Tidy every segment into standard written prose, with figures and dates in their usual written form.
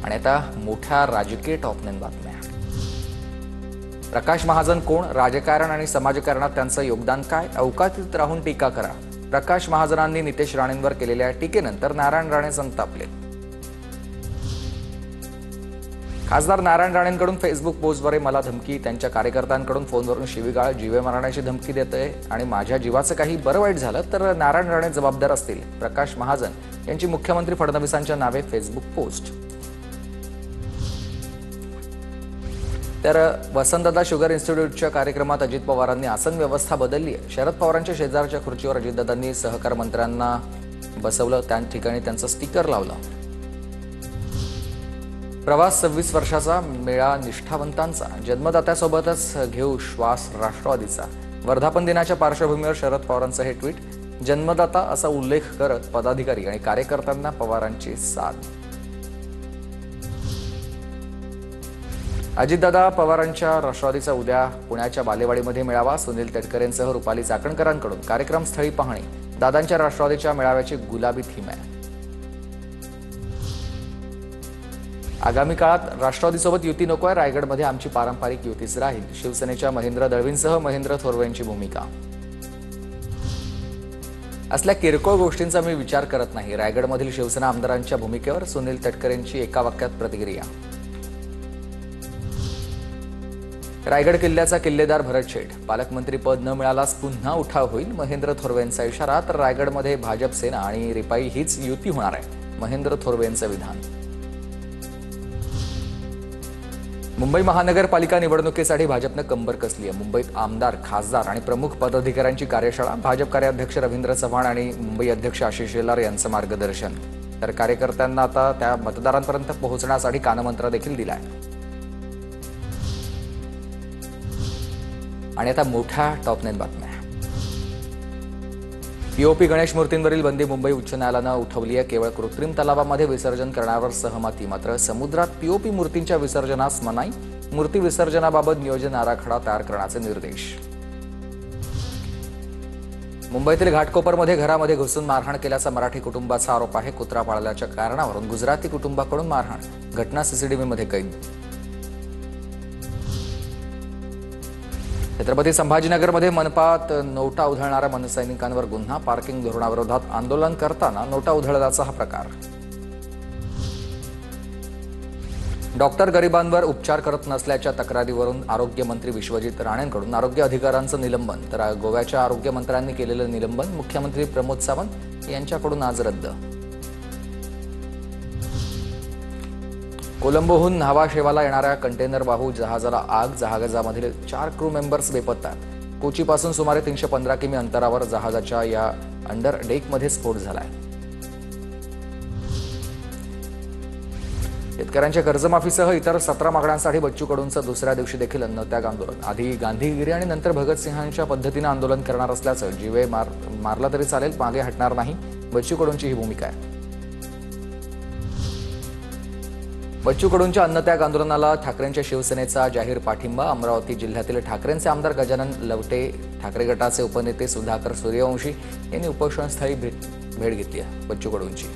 आणि आता मोठ्या राजकीय टॉपनेन बातम्या। प्रकाश महाजन कोण, राजकारण आणि समाजकारणात त्यांचं योगदान काय, अवकातीत राहून टीका करा। प्रकाश महाजनांनी नितेश राणेंवर केलेल्या टीकेनंतर नारायण राणे संतापले। खासदार नारायण राणेंकडून फेसबुक पोस्टद्वारे मला धमकी, त्यांच्या कार्यकर्त्यांकडून फोनवरून शिवीगाळ, जीवे मारण्याची धमकी देतोय आणि माझ्या जीवाचं काही बरं वाईट झालं तर नारायण राणे जबाबदार असतील। प्रकाश महाजन यांची मुख्यमंत्री फडणवीसांच्या नावे फेसबुक पोस्ट। तर वसंतदादा शुगर इन्स्टिट्यूटच्या कार्यक्रमात अजित पवारांनी आसन व्यवस्था बदलली आहे। शरद पवारांच्या शेजारच्या खुर्चीवर अजितदादांनी सहकार मंत्र्यांना बसवलं, त्या ठिकाणी त्यांचं स्टिकर लावलं। प्रवास 26 वर्षाचा मेळा निष्ठावंतांचा, जन्मदात्यासोबतच घेऊ श्वास राष्ट्रवादीचा। वर्धापन दिनाच्या पार्श्वभूमीवर शरद पवारांचं हे ट्विट, जन्मदाता असा उल्लेख करत पदाधिकारी आणि कार्यकर्त्यांना पवारांची साथ। अजितदादा पवारांच्या राष्ट्रवादीचा उद्या पुण्याच्या बालेवाडीमध्ये मेळावा, सुनील तटकरेंसह रुपाली चाकणकरांकडून कार्यक्रमस्थळी पाहणी। दादांच्या राष्ट्रवादीच्या मेळाव्याची गुलाबी थीम आहे। आगामी काळात राष्ट्रवादीसोबत युती नको आहे, रायगडमध्ये आमची पारंपरिक युतीच राहील। शिवसेनेच्या महेंद्र दळवींसह महेंद्र थोरवेंची भूमिका। असल्या किरकोळ गोष्टींचा मी विचार करत नाही, रायगडमधील शिवसेना आमदारांच्या भूमिकेवर सुनील तटकरेंची एका वाक्यात प्रतिक्रिया। रायगड किल्ल्याचा किल्लेदार भरत शेठ, पालकमंत्री पद न मिळाल्यास पुन्हा उठाव होईल, महेंद्र थोरवेंचा इशारा। तर रायगडमध्ये भाजप सेना आणि रिपाई हीच युती होणार आहे, महेंद्र थोरवेंचं विधान। मुंबई महानगरपालिका निवडणुकीसाठी भाजपनं कंबर कसली आहे। मुंबईत आमदार, खासदार आणि प्रमुख पदाधिकाऱ्यांची कार्यशाळा, भाजप कार्याध्यक्ष रवींद्र चव्हाण आणि मुंबई अध्यक्ष आशिष शेलार यांचं मार्गदर्शन। तर कार्यकर्त्यांना आता त्या मतदारांपर्यंत पोहोचण्यासाठी कानमंत्र देखील दिलाय। आणि आता मोठ्या टॉपनेन बातम्या। पीओपी गणेश मूर्तींवरील बंदी मुंबई उच्च न्यायालयानं उठवली आहे। केवळ कृत्रिम तलावामध्ये विसर्जन करण्यावर सहमती, मात्र समुद्रात पीओपी मूर्तींच्या विसर्जनास मनाई। मूर्ती विसर्जनाबाबत नियोजन आराखडा तयार करण्याचे निर्देश। मुंबईतील घाटकोपरमध्ये घरामध्ये घुसून मारहाण केल्याचा मराठी कुटुंबाचा आरोप आहे। कुत्रा पाळल्याच्या कारणावरून गुजराती कुटुंबाकडून मारहाण, घटना सीसीटीव्हीमध्ये कैद। छत्रपती संभाजीनगरमध्ये मनपात नोटा उधळणाऱ्या मनसैनिकांवर गुन्हा, पार्किंग धोरणाविरोधात आंदोलन करताना नोटा उधळल्याचा हा प्रकार। डॉक्टर गरिबांवर उपचार करत नसल्याच्या तक्रारीवरून आरोग्यमंत्री विश्वजित राणेंकडून आरोग्य अधिकाऱ्यांचं निलंबन। तर गोव्याच्या आरोग्यमंत्र्यांनी केलेलं निलंबन मुख्यमंत्री प्रमोद सावंत यांच्याकडून आज रद्द। कोलंबोहून न्हावाशेवाला येणाऱ्या कंटेनरवाहू जहाजाला आग, जहाजामधील 4 क्रू मेंबर्स बेपत्ता। कोचीपासून सुमारे 315 किमी अंतरावर जहाजाच्या या अंडर डेकमध्ये स्फोट झालाय। शेतकऱ्यांच्या कर्जमाफीसह इतर 17 मागण्यांसाठी बच्चू कडूंचं दुसऱ्या दिवशी देखील अन्नत्याग आंदोलन। आधी गांधीगिरी आणि नंतर भगतसिंहांच्या पद्धतीनं आंदोलन करणार असल्याचं, जीवे मारला तरी चालेल, मागे हटणार नाही, बच्चू कडूंची ही भूमिका आहे। बच्चू कडूंच्या अन्नत्याग आंदोलनाला ठाकरेंच्या शिवसेनेचा जाहीर पाठिंबा। अमरावती जिल्ह्यातील ठाकरेंचे आमदार गजानन लवटे, ठाकरे गटाचे उपनेते सुधाकर सूर्यवंशी यांनी उपोषणस्थळी भेट घेतली आहे बच्चू कडूंची।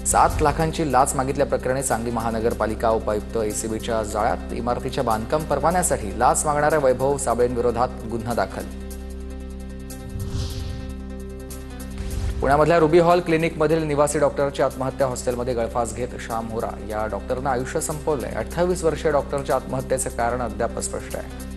7 लाखांची लाच मागितल्याप्रकरणी सांगली महानगरपालिका उपायुक्त एसीबीच्या जाळ्यात। इमारतीच्या बांधकाम परवान्यासाठी लाच मागणाऱ्या वैभव साबळेंविरोधात गुन्हा दाखल। पुण्यामधल्या रुबी हॉल क्लिनिकमधील निवासी डॉक्टरची आत्महत्या, हॉस्टेलमध्ये गळफास घेत श्याम होरा या डॉक्टरनं आयुष्य संपवलंय। 28 वर्षीय डॉक्टरच्या आत्महत्येचं कारण अद्याप अस्पष्ट आहे।